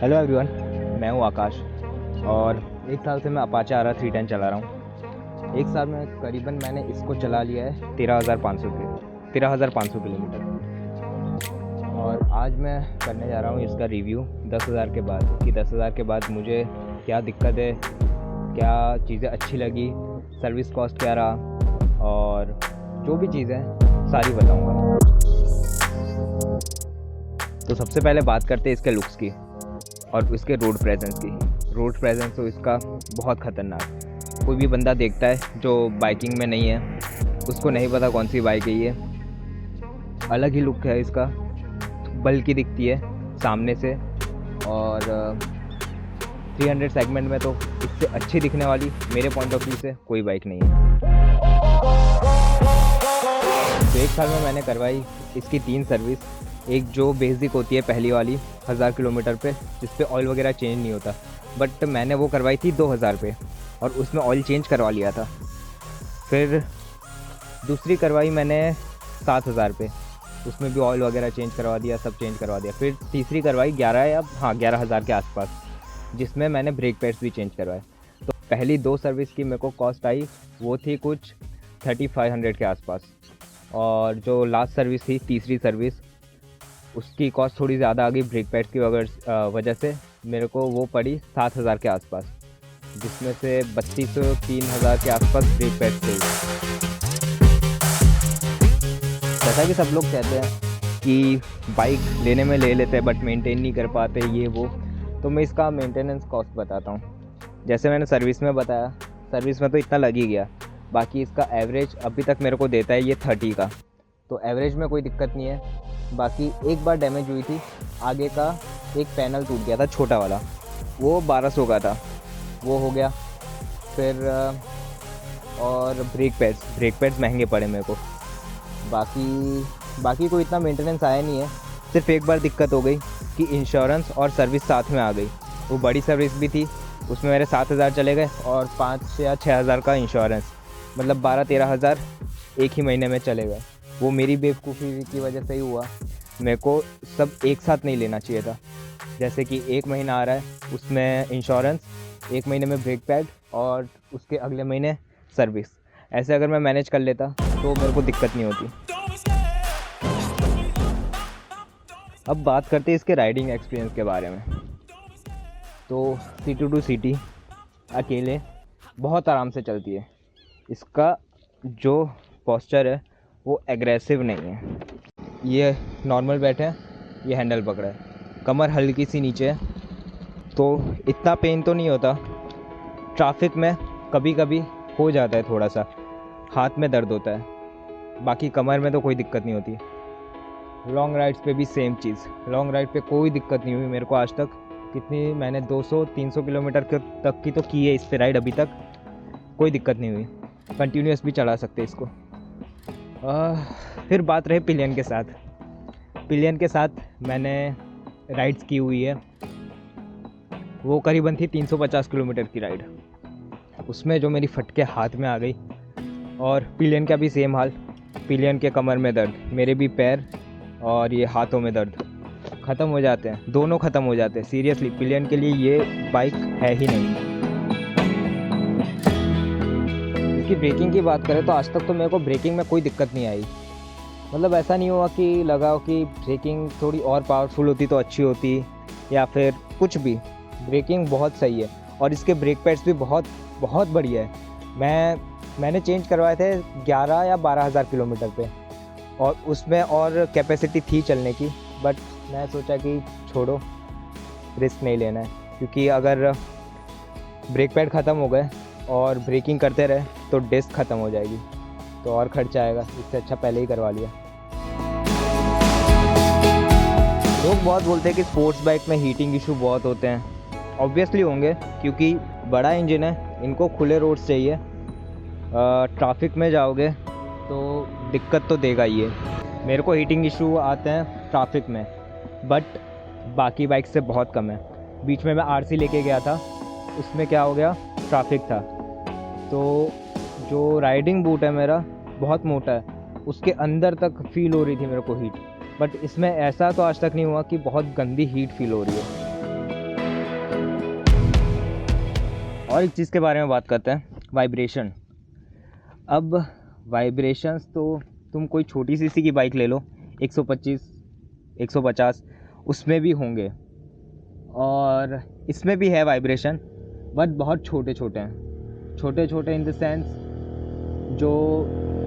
Hello everyone, मैं हूं आकाश और एक साल से मैं अपाचे आर 310 चला रहा हूं। एक साल में करीबन मैंने इसको चला लिया है 13,500 किलोमीटर। और आज मैं करने जा रहा हूं इसका रिव्यू 10,000 के बाद कि 10,000 के बाद मुझे क्या दिक्कत है, क्या चीज़ें अच्छी लगी, सर्विस कॉस्ट क्या रहा और जो भी चीज़ें सारी बताऊंगा। तो सबसे पहले बात करते हैं इसके लुक्स की और उसके रोड प्रेजेंस की। रोड प्रेजेंस तो इसका बहुत ख़तरनाक। कोई भी बंदा देखता है जो बाइकिंग में नहीं है, उसको नहीं पता कौन सी बाइक है ये। अलग ही लुक है इसका, बल्कि दिखती है सामने से। और 300 सेगमेंट में तो इससे अच्छी दिखने वाली मेरे पॉइंट ऑफ व्यू से कोई बाइक नहीं है। तो एक साल में मैंने करवाई इसकी 3 सर्विस। एक जो बेसिक होती है पहली वाली 1000 किलोमीटर पे, जिस पे ऑयल वगैरह चेंज नहीं होता, बट मैंने वो करवाई थी 2000 पे और उसमें ऑयल चेंज करवा लिया था। फिर दूसरी करवाई मैंने 7000 पे, उसमें भी ऑयल वगैरह चेंज करवा दिया, सब चेंज करवा दिया। फिर तीसरी करवाई 11,000 के आसपास, जिसमें मैंने ब्रेक पैड्स भी चेंज करवाए। तो पहली 2 सर्विस की मेरे को कॉस्ट आई वो थी कुछ 3500 के आसपास। और जो लास्ट सर्विस थी, तीसरी सर्विस, उसकी कॉस्ट थोड़ी ज़्यादा आ गई ब्रेक पैड्स की वजह से। मेरे को वो पड़ी 7000 के आसपास, जिसमें से 32-3000 के आसपास ब्रेक पैड्स थे। जैसा कि सब लोग कहते हैं कि बाइक लेने में ले लेते हैं बट मेंटेन नहीं कर पाते, ये वो। तो मैं इसका मेंटेनेंस कॉस्ट बताता हूँ। जैसे मैंने सर्विस में बताया, सर्विस में तो इतना लग ही गया। बाकी इसका एवरेज अभी तक मेरे को देता है ये 30 का, तो एवरेज में कोई दिक्कत नहीं है। बाकी एक बार डैमेज हुई थी, आगे का एक पैनल टूट गया था छोटा वाला, वो 1200 का था, वो हो गया। फिर और ब्रेक पैड्स महंगे पड़े मेरे को। बाकी कोई इतना मेंटेनेंस आया नहीं है। सिर्फ एक बार दिक्कत हो गई कि इंश्योरेंस और सर्विस साथ में आ गई। वो बड़ी सर्विस भी थी, उसमें मेरे 7000 चले गए और 5 या 6000 का इंश्योरेंस, मतलब 12-13 हज़ार एक ही महीने में चले गए। वो मेरी बेवकूफ़ी की वजह से ही हुआ। मेरे को सब एक साथ नहीं लेना चाहिए था। जैसे कि एक महीना आ रहा है, उसमें इंश्योरेंस, एक महीने में ब्रेक पैड और उसके अगले महीने सर्विस। ऐसे अगर मैं मैनेज कर लेता तो मेरे को दिक्कत नहीं होती। अब बात करते हैं इसके राइडिंग एक्सपीरियंस के बारे में। तो सिटी टू सिटी अकेले बहुत आराम से चलती है। इसका जो पोस्चर है वो एग्रेसिव नहीं है। ये नॉर्मल बैठे हैं, ये हैंडल पकड़ा है, कमर हल्की सी नीचे है, तो इतना पेन तो नहीं होता। ट्रैफिक में कभी कभी हो जाता है, थोड़ा सा हाथ में दर्द होता है, बाकी कमर में तो कोई दिक्कत नहीं होती। लॉन्ग राइड्स पे भी सेम चीज़, लॉन्ग राइड पे कोई दिक्कत नहीं हुई मेरे को आज तक। कितनी मैंने 200-300 किलोमीटर तक की तो की है इस पर राइड, अभी तक कोई दिक्कत नहीं हुई। कंटिन्यूस भी चला सकते इसको। फिर बात रहे पिलियन के साथ मैंने राइड्स की हुई है। वो करीबन थी 350 किलोमीटर की राइड। उसमें जो मेरी फटके हाथ में आ गई, और पिलियन का भी सेम हाल। पिलियन के कमर में दर्द, मेरे भी पैर और ये हाथों में दर्द ख़त्म हो जाते हैं, दोनों ख़त्म हो जाते हैं। सीरियसली पिलियन के लिए ये बाइक है ही नहीं। इसकी ब्रेकिंग की बात करें तो आज तक तो मेरे को ब्रेकिंग में कोई दिक्कत नहीं आई। मतलब ऐसा नहीं हुआ कि लगा हो कि ब्रेकिंग थोड़ी और पावरफुल होती तो अच्छी होती, या फिर कुछ भी। ब्रेकिंग बहुत सही है और इसके ब्रेक पैड्स भी बहुत बहुत बढ़िया है। मैंने चेंज करवाए थे 11 या 12 हज़ार किलोमीटर पे, और उसमें और कैपेसिटी थी चलने की, बट मैं सोचा कि छोड़ो, रिस्क नहीं लेना है। क्योंकि अगर ब्रेक पैड ख़त्म हो गए और ब्रेकिंग करते रहे तो डिस्क ख़त्म हो जाएगी, तो और खर्चा आएगा। इससे अच्छा पहले ही करवा लिया। लोग बहुत बोलते हैं कि स्पोर्ट्स बाइक में हीटिंग इशू बहुत होते हैं। ऑब्वियसली होंगे, क्योंकि बड़ा इंजन है, इनको खुले रोड्स चाहिए। ट्रैफिक में जाओगे तो दिक्कत तो देगा ही है। मेरे को हीटिंग इशू आते हैं ट्रैफिक में, बट बाकी बाइक से बहुत कम है। बीच में मैं आरसी लेके गया था, उसमें क्या हो गया, ट्रैफिक था, तो जो राइडिंग बूट है मेरा बहुत मोटा है, उसके अंदर तक फील हो रही थी मेरे को हीट। बट इसमें ऐसा तो आज तक नहीं हुआ कि बहुत गंदी हीट फील हो रही है। और एक चीज़ के बारे में बात करते हैं, वाइब्रेशन। अब वाइब्रेशंस तो तुम कोई छोटी सी की बाइक ले लो, 125 150 उसमें भी होंगे, और इसमें भी है वाइब्रेशन, बट बहुत छोटे छोटे हैं। छोटे छोटे इन द सेंस जो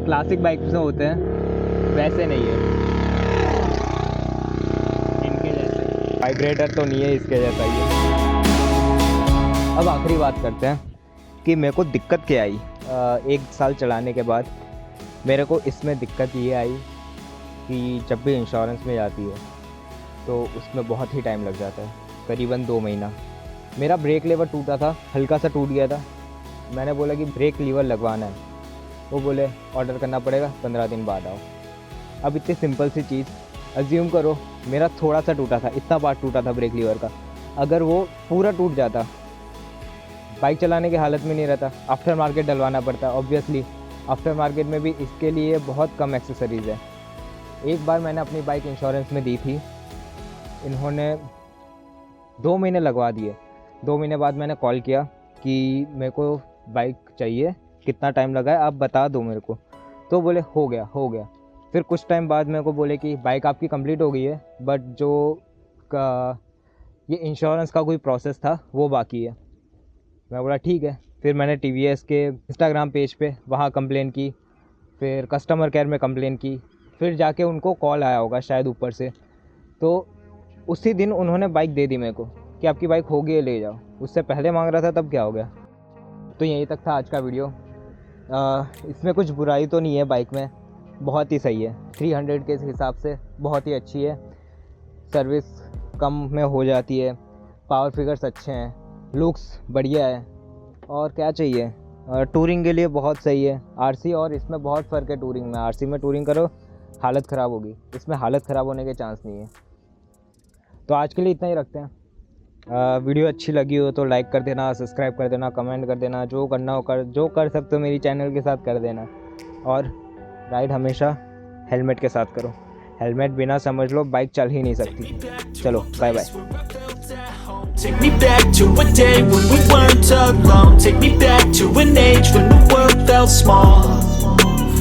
क्लासिक बाइक में होते हैं वैसे नहीं है, इनके जैसे वाइब्रेटर तो नहीं है इसके जैसा ही है। अब आखिरी बात करते हैं कि मेरे को दिक्कत क्या आई। 1 साल चलाने के बाद मेरे को इसमें दिक्कत ये आई कि जब भी इंश्योरेंस में जाती है तो उसमें बहुत ही टाइम लग जाता है, करीबन 2 महीना। मेरा ब्रेक लीवर टूटा था, हल्का सा टूट गया था। मैंने बोला कि ब्रेक लीवर लगवाना है, वो बोले ऑर्डर करना पड़ेगा, 15 दिन बाद आओ। अब इतनी सिंपल सी चीज़, अज्यूम करो मेरा थोड़ा सा टूटा था, इतना पार्ट टूटा था ब्रेक लीवर का, अगर वो पूरा टूट जाता बाइक चलाने की हालत में नहीं रहता, आफ्टर मार्केट डलवाना पड़ता। ऑब्वियसली आफ्टर मार्केट में भी इसके लिए बहुत कम एक्सेसरीज़ है। एक बार मैंने अपनी बाइक इंश्योरेंस में दी थी, इन्होंने 2 महीने लगवा दिए। 2 महीने बाद मैंने कॉल किया कि मेरे को बाइक चाहिए, कितना टाइम लगा है आप बता दो मेरे को। तो बोले हो गया। फिर कुछ टाइम बाद मेरे को बोले कि बाइक आपकी कंप्लीट हो गई है, बट जो ये इंश्योरेंस का कोई प्रोसेस था वो बाकी है। मैं बोला ठीक है। फिर मैंने TVS के इंस्टाग्राम पेज पे वहाँ कंप्लेन की, फिर कस्टमर केयर में कंप्लेन की, फिर जाके उनको कॉल आया होगा शायद ऊपर से, तो उसी दिन उन्होंने बाइक दे दी मेरे को कि आपकी बाइक हो गई है, ले जाओ। उससे पहले मांग रहा था तब क्या हो गया। तो यहीं तक था आज का वीडियो। इसमें कुछ बुराई तो नहीं है, बाइक में बहुत ही सही है, 300 के हिसाब से बहुत ही अच्छी है। सर्विस कम में हो जाती है, पावर फिगर्स अच्छे हैं, लुक्स बढ़िया है, और क्या चाहिए। टूरिंग के लिए बहुत सही है। RC और इसमें बहुत फ़र्क है टूरिंग में। RC में टूरिंग करो हालत ख़राब होगी, इसमें हालत ख़राब होने के चांस नहीं है। तो आज के लिए इतना ही रखते हैं। वीडियो अच्छी लगी हो तो लाइक कर देना, सब्सक्राइब कर देना, कमेंट कर देना, जो करना हो जो कर सकते हो मेरी चैनल के साथ कर देना। और राइड हमेशा हेलमेट के साथ करो, हेलमेट बिना समझ लो बाइक चल ही नहीं सकती। चलो bye bye. Take me back to a day when we weren't alone. Take me back to an age when the world felt small.